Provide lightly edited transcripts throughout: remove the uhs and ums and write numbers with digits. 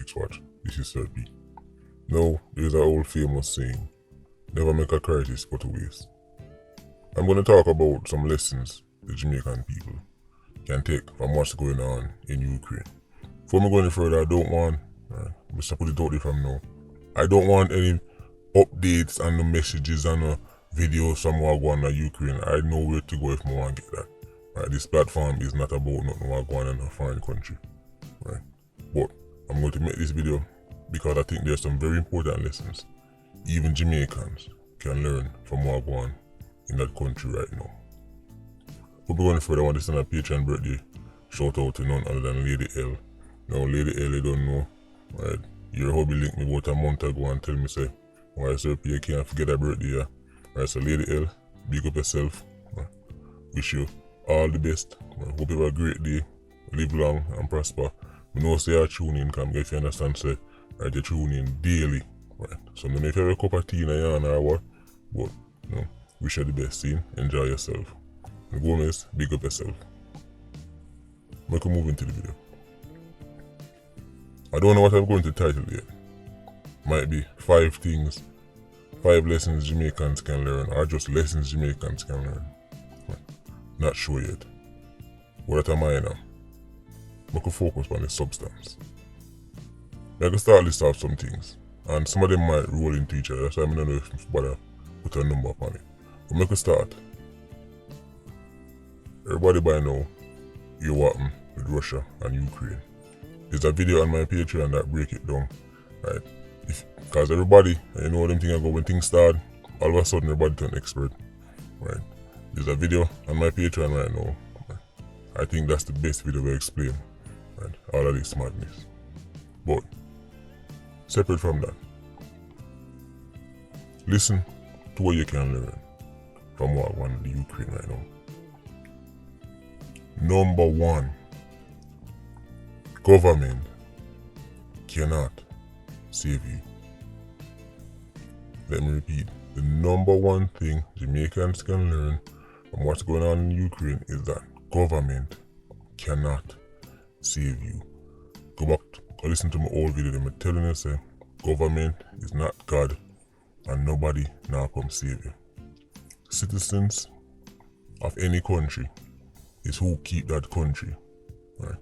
Politricks watch. This is Sir P. Now, there's an old famous saying, never make a crisis go to waste. I'm going to talk about some lessons the Jamaican people can take from what's going on in Ukraine. Before I go any further, I don't want, Mr. Put it out there from now, I don't want any updates and the messages and the videos from what going on in Ukraine. I know where to go if I want to get that. Right? This platform is not about nothing what going on in a foreign country. Right? But I'm going to make this video because I think there's some very important lessons even Jamaicans can learn from what going on in that country right now. Before we go any further, I want to send a Patreon birthday shout out to none other than Lady L. Now Lady L, you don't know, right? Your hubby linked me about a month ago and tell me say, why Sir P, you can't forget that birthday, yeah? Right, so Lady L, big up yourself. Wish you all the best. Hope you have a great day. Live long and prosper. I know say I tune in, because if you understand, say, right, you tune in daily. Right. So I don't know if you have a cup of tea in a yarn or what, but wish you the best. See? Enjoy yourself. And Gomez, big up yourself. We can move into the video. I don't know what I'm going to title yet. Might be 5 lessons Jamaicans can learn, or just lessons Jamaicans can learn. Not sure yet. What am I now? I can focus on the substance. I can start list off some things, and some of them might roll into each other, so I don't know if bother put a number upon it. But I can start. Everybody by now, hear what happened with Russia and Ukraine. There's a video on my Patreon that break it down, right? Because everybody, you know them things I go when things start, all of a sudden everybody turn expert, right? There's a video on my Patreon right now. Right? I think that's the best video to explain, right? All of this madness. But separate from that, listen to what you can learn from what went on in Ukraine right now. Number 1, government cannot save you. Let me repeat, the number 1 thing Jamaicans can learn from what's going on in Ukraine is that government cannot save you. Go back, go listen to my old video, I'm telling you, say, government is not God and nobody now come save you. Citizens of any country is who keep that country, right,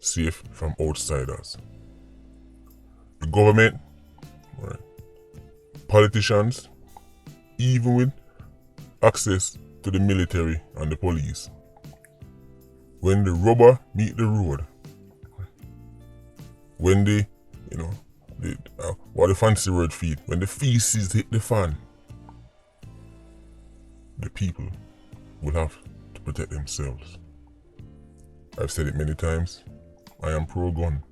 safe from outsiders. The government, right, politicians, even with access to the military and the police, when the rubber meet the road, when they, what the fancy word feed, when the feces hit the fan, the people will have to protect themselves. I've said it many times, I am pro-gun.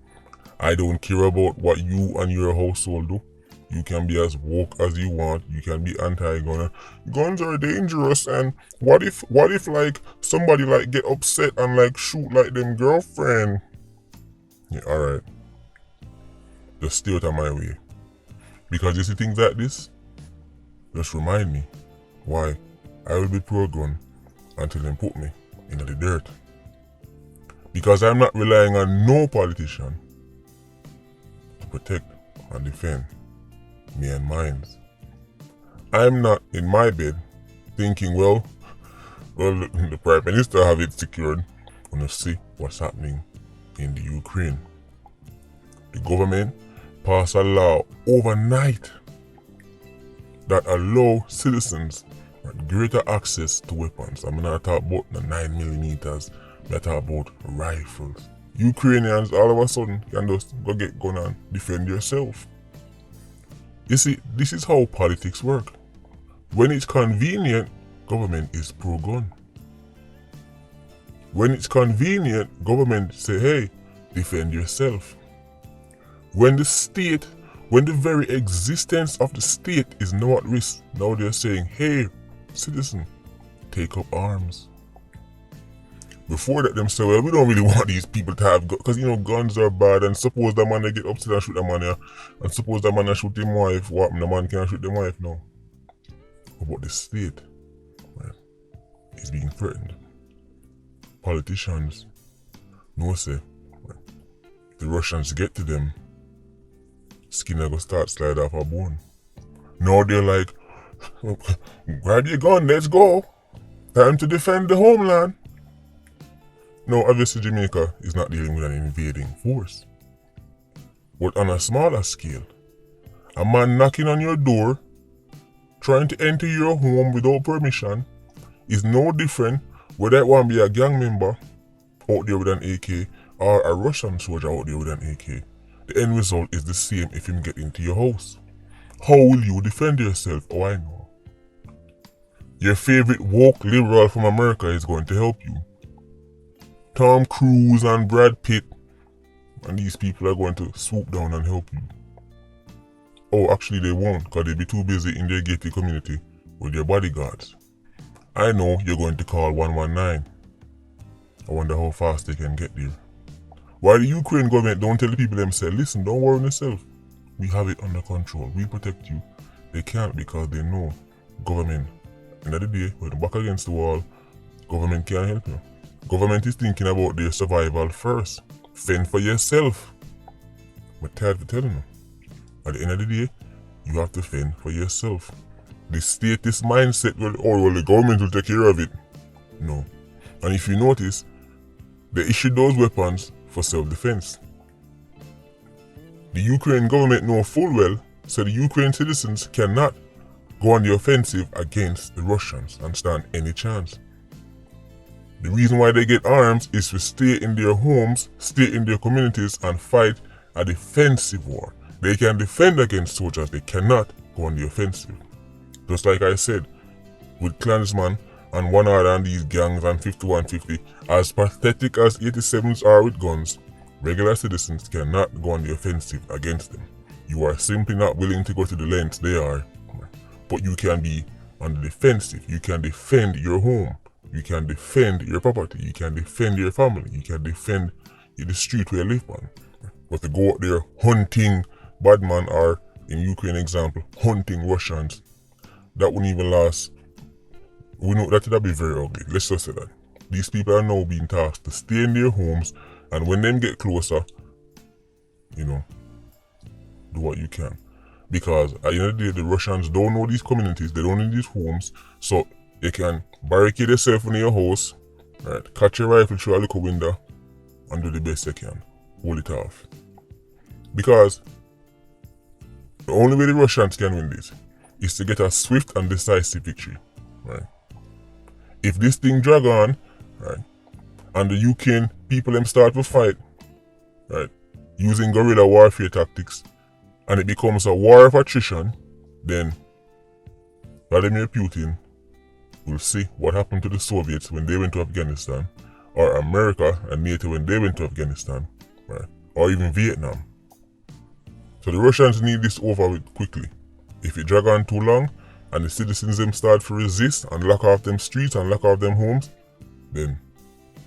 I don't care about what you and your household do. You can be as woke as you want. You can be anti-gun. Guns are dangerous, and what if like somebody like get upset and like shoot like them girlfriend? Yeah, alright. Just stay out of my way. Because you see things like this, just remind me why I will be pro-gun until they put me into the dirt. Because I'm not relying on no politician to protect and defend me and mine. I'm not in my bed thinking, well, the Prime Minister have it secured. I'm gonna see what's happening in the Ukraine. The government passed a law overnight that allow citizens greater access to weapons. I'm not talking about the 9mm, I'm talking about rifles. Ukrainians all of a sudden can just go get gun and defend yourself. You see, this is how politics work. When it's convenient, government is pro-gun. When it's convenient, government say, hey, defend yourself. When the very existence of the state is now at risk, now they're saying, hey, citizen, take up arms. Before that, them say, well, we don't really want these people to have guns, because guns are bad, and suppose the man they get upset and shoot the man here, and suppose the man shoot him wife, what the man can't shoot them wife now. But the state, right, is being threatened. Politicians know say, right, the Russians get to them, skin are gonna start slide off a bone. Now they're like, grab your gun, let's go. Time to defend the homeland. Now obviously Jamaica is not dealing with an invading force. But on a smaller scale, a man knocking on your door, trying to enter your home without permission, is no different whether it want to be a gang member out there with an AK or a Russian soldier out there with an AK. The end result is the same if him get into your house. How will you defend yourself? Oh, I know. Your favorite woke liberal from America is going to help you. Tom Cruise and Brad Pitt and these people are going to swoop down and help you. Oh, actually they won't, because they'll be too busy in their gated community with their bodyguards. I know you're going to call 119. I wonder how fast they can get there. Why the Ukraine government don't tell the people themselves, listen, don't worry yourself. We have it under control. We'll protect you. They can't because they know government. End of the day, when back against the wall, government can't help you. Government is thinking about their survival first. Fend for yourself. But tired of telling you. At the end of the day, you have to fend for yourself. The statist mindset, well, the government will take care of it. No. And if you notice, they issued those weapons for self-defense. The Ukraine government know full well, so the Ukraine citizens cannot go on the offensive against the Russians and stand any chance. The reason why they get arms is to stay in their homes, stay in their communities and fight a defensive war. They can defend against soldiers, they cannot go on the offensive. Just like I said, with Klansman and one other and these gangs and 5150, as pathetic as 87s are with guns, regular citizens cannot go on the offensive against them. You are simply not willing to go to the lengths they are. But you can be on the defensive. You can defend your home. You can defend your property. You can defend your family. You can defend the street where you live on. But to go out there hunting badman or, in Ukraine example, hunting Russians, that wouldn't even last. We know that would be very ugly. Let's just say that. These people are now being tasked to stay in their homes, and when them get closer, do what you can. Because at the end of the day, the Russians don't know these communities, they don't know these homes, so they can barricade yourself in your house, right? Catch your rifle through a little window and do the best they can. Hold it off. Because the only way the Russians can win this is to get a swift and decisive victory, right? If this thing drag on, right, and the Ukraine people them start to fight, right, using guerrilla warfare tactics, and it becomes a war of attrition, then Vladimir Putin will see what happened to the Soviets when they went to Afghanistan, or America and NATO when they went to Afghanistan, right, or even Vietnam. So the Russians need this over with quickly. If it drag on too long, and the citizens them start to resist and lock off them streets and lock off them homes, then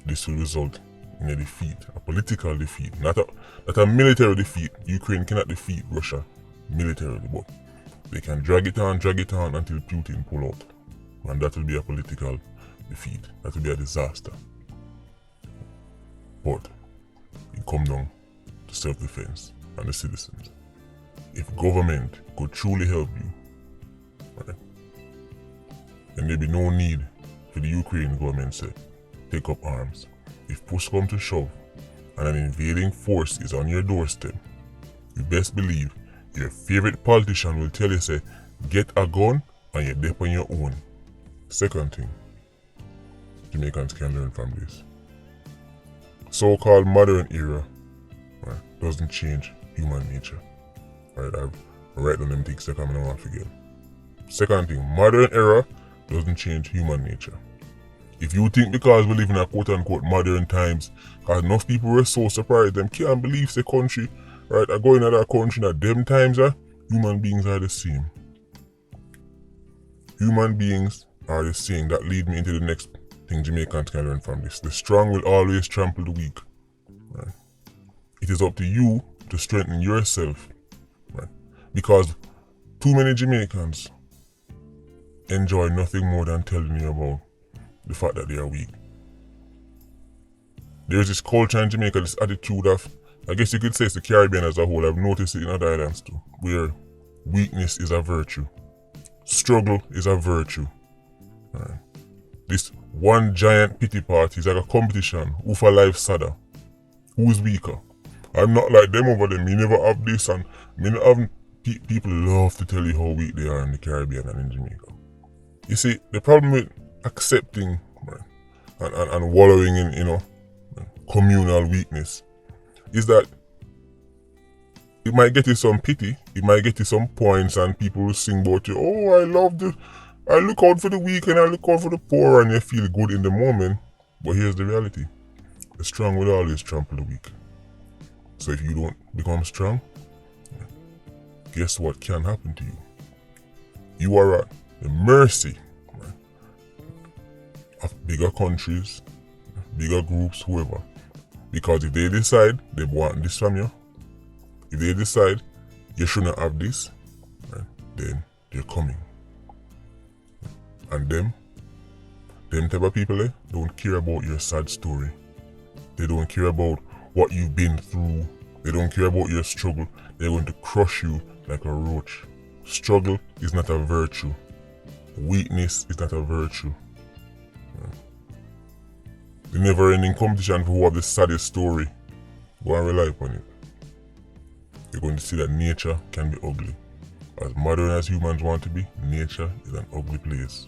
this will result in a defeat, a political defeat, not a military defeat. Ukraine cannot defeat Russia militarily, but they can drag it on until Putin pull out. And that will be a political defeat. That will be a disaster. But it comes down to self-defense and the citizens. If government could truly help you, right, then there'd be no need for the Ukraine government to take up arms. If push comes to shove and an invading force is on your doorstep, you best believe your favorite politician will tell you, say, get a gun and you're dead on your own. Second thing, Jamaicans can learn from this. So-called modern era, right, doesn't change human nature. Right, I write down them things that I don't want to forget. Second thing, modern era doesn't change human nature. If you think because we live in a quote-unquote modern times, because enough people were so surprised, them can't believe the country, right, are going to that country at them times, human beings are the same. Human beings are the same. That leads me into the next thing Jamaicans can learn from this. The strong will always trample the weak. Right? It is up to you to strengthen yourself. Right? Because too many Jamaicans enjoy nothing more than telling you about the fact that they are weak. There is this culture in Jamaica, this attitude of I guess you could say it's the Caribbean as a whole. I've noticed it in other islands too, where weakness is a virtue. Struggle is a virtue. Right. This one giant pity party is like a competition. Who for life sadder? Who's weaker? I'm not like them over there. Me never have this, and me never have people love to tell you how weak they are in the Caribbean and in Jamaica. You see, the problem with accepting and wallowing in communal weakness is that it might get you some pity, it might get you some points, and people will sing about you. Oh, I look out for the weak and I look out for the poor, and you feel good in the moment. But here's the reality: the strong will always trample the weak. So if you don't become strong, guess what can happen to you? You are at the mercy of bigger countries, bigger groups, whoever. Because if they decide they want this from you, if they decide you shouldn't have this, then they're coming. And them type of people don't care about your sad story. They don't care about what you've been through. They don't care about your struggle. They're going to crush you like a roach. Struggle is not a virtue. Weakness is not a virtue. The never-ending competition for who have the saddest story. Go and rely upon it. You're going to see that nature can be ugly. As modern as humans want to be, nature is an ugly place.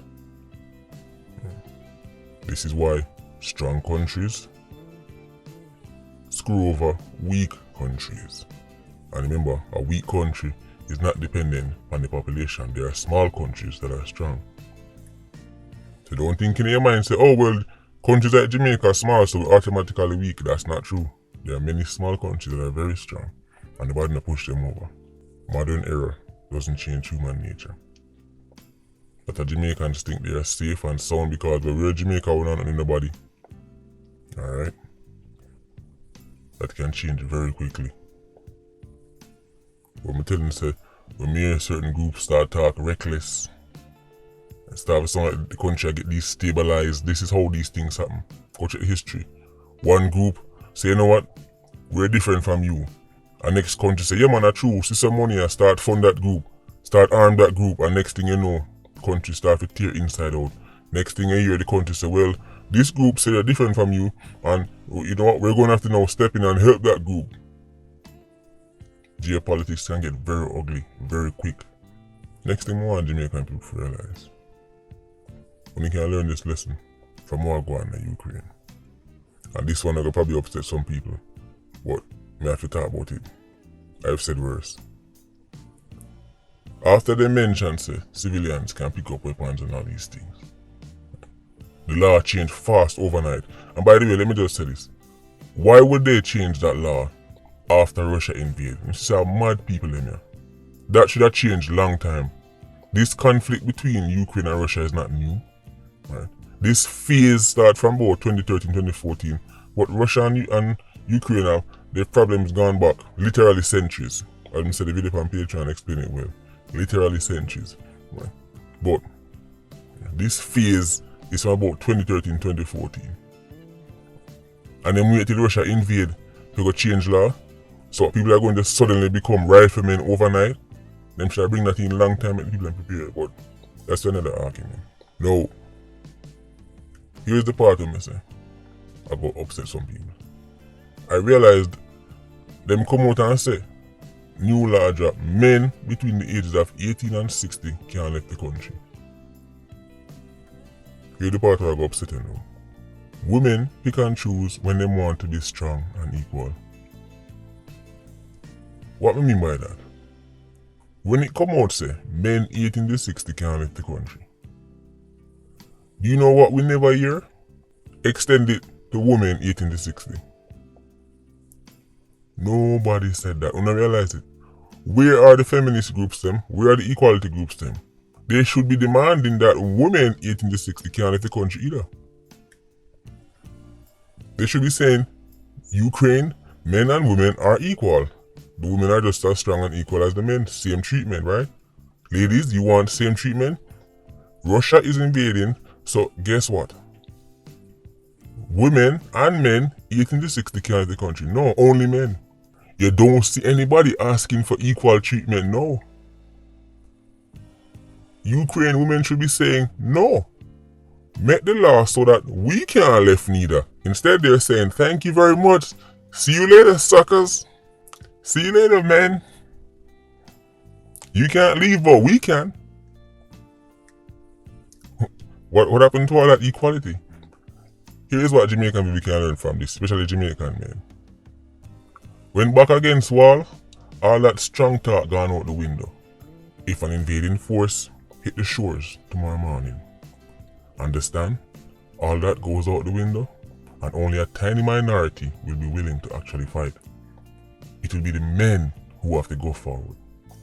This is why strong countries screw over weak countries. And remember, a weak country is not dependent on the population. There are small countries that are strong. So don't think in your mind, say, oh well, countries like Jamaica are small, so we're automatically weak. That's not true. There are many small countries that are very strong, and nobody can push them over. Modern era doesn't change human nature. But the Jamaicans think they are safe and sound because we're Jamaica, we're not in nobody. Alright? That can change very quickly. When I'm telling you, say, when me and certain groups start talk reckless, and start with something like the country get destabilized, this is how these things happen. Go check the history. One group say, you know what, we're different from you. And next country say, yeah man, that's true, see some money and start fund that group, start arm that group, and next thing you know, country start to tear inside out. Next thing you hear, the country say, well, this group say they're different from you, and you know what, we're going to have to now step in and help that group. Geopolitics can get very ugly, very quick. Next thing we want Jamaican people to realize, we can learn this lesson from what going on in Ukraine. And this one will probably upset some people, but I have to talk about it. I've said worse. After they mentioned say civilians can pick up weapons and all these things, the law changed fast overnight. And by the way, let me just say this. Why would they change that law after Russia invaded? You see how mad people in here. That should have changed long time. This conflict between Ukraine and Russia is not new. Right? This phase started from about 2013, 2014. But Russia and Ukraine have their problems gone back literally centuries. As I said, the video on Patreon explain it well. Literally centuries. Right? But this phase is from about 2013, 2014. And then wait till Russia invade to go change law. So people are going to suddenly become riflemen overnight. Them should bring that in a long time and people are prepared. But that's another argument. Now, here's the part of me say I go upset some people. I realized them come out and say new law drop, men between the ages of 18 and 60 can't leave the country. Here's the part where I go upset now. Women pick and choose when they want to be strong and equal. What I mean by that? When it come out say, men 18 to 60 can't leave the country. Do you know what we never hear? Extend it to women 18 to 60. Nobody said that. When I realize it, where are the feminist groups them? Where are the equality groups them? They should be demanding that women 18 to 60 can't leave the country either. They should be saying, Ukraine, men and women are equal. The women are just as strong and equal as the men. Same treatment, right? Ladies, you want same treatment? Russia is invading, so guess what? Women and men 18 to 60 can't leave the country. No, only men. You don't see anybody asking for equal treatment, no. Ukraine women should be saying, no. Make the law so that we can't left neither. Instead, they're saying, thank you very much. See you later, suckers. See you later, men. You can't leave, but we can. What happened to all that equality? Here's what Jamaican people can learn from this, especially Jamaican men. When back against wall, all that strong talk gone out the window. If an invading force hit the shores tomorrow morning, understand? All that goes out the window, and only a tiny minority will be willing to actually fight. It will be the men who have to go forward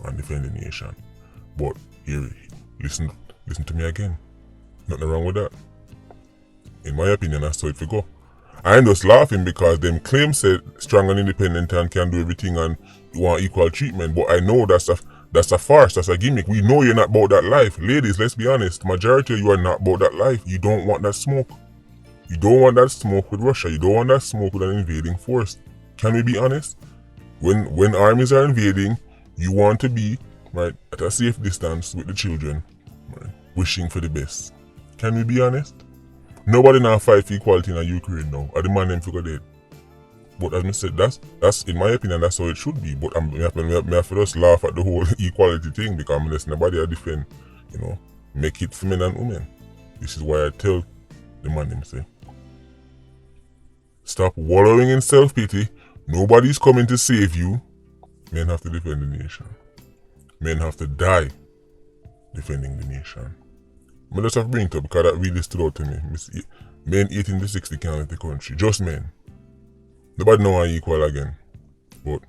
and defend the nation. But here, listen to me again. Nothing wrong with that. In my opinion, that's how it will go. I'm just laughing because them claim said strong and independent and can do everything and you want equal treatment. But I know that's a farce, that's a gimmick. We know you're not about that life. Ladies, let's be honest. Majority of you are not about that life. You don't want that smoke. You don't want that smoke with Russia. You don't want that smoke with an invading force. Can we be honest? When armies are invading, you want to be right at a safe distance with the children, right, wishing for the best. Can we be honest? Nobody now fight for equality in Ukraine now. Or the man them figure dead. But as I said, that's in my opinion, that's how it should be. But I have to just laugh at the whole equality thing because there's nobody I defend, make it for men and women. This is why I tell the man them say, stop wallowing in self-pity. Nobody's coming to save you. Men have to defend the nation. Men have to die defending the nation. I just have to bring it up because that really stood out to me. Men 18 to 60 can't leave the country. Just men. Nobody know I'm equal again. But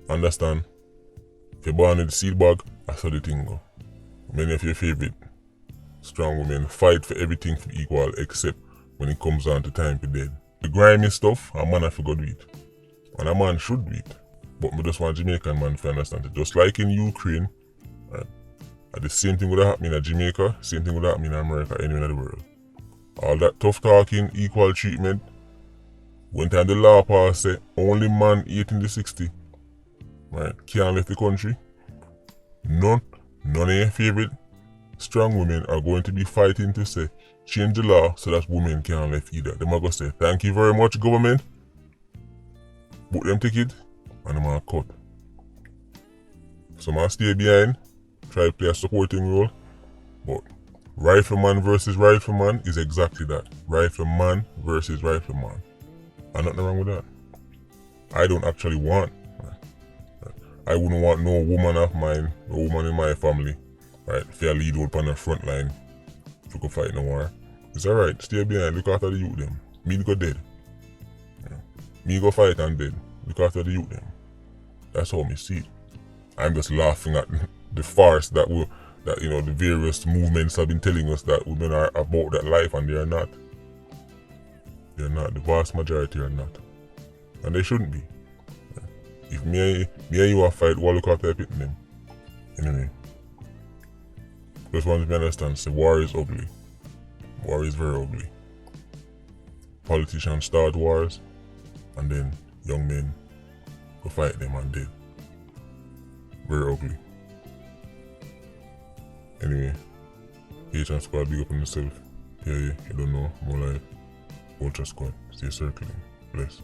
understand, if you're born with the seed bag, that's how the thing go. Many of your favorite strong women fight for everything for equal except when it comes down to time for dead. The grimy stuff, a man have to go do it. And a man should do it. But I just want Jamaican man to understand it. Just like in Ukraine, right, the same thing would have happened in Jamaica, same thing would have happened in America, anywhere in the world. All that tough talking, equal treatment, when time the law passed say only man 18 to 60 right, can't leave the country, none of your favorite strong women are going to be fighting to say change the law so that women can't leave either. They are going to say thank you very much government, book them ticket and I'm cut. So I stay behind, try to play a supporting role, but rifleman versus rifleman is exactly that. Rifleman versus rifleman. And nothing wrong with that. I don't actually want, I wouldn't want no woman of mine, no woman in my family, right, if you lead out on the front line, if you go fight in a war. It's alright, stay behind, look after the youth them. Me go dead. Me go fight and dead, look after the youth them. That's how me see it. I'm just laughing at the farce that the various movements have been telling us that women are about that life and they are not. They're not. The vast majority are not. And they shouldn't be. If me and you are fight, we'll look after pitting them. Anyway. Just want to understand, say war is ugly. War is very ugly. Politicians start wars and then young men go fight them and dead. Very ugly. Anyway, H&M Squad, big up on yourself. Yeah, you don't know, more life. Ultra Squad, stay circling. Bless.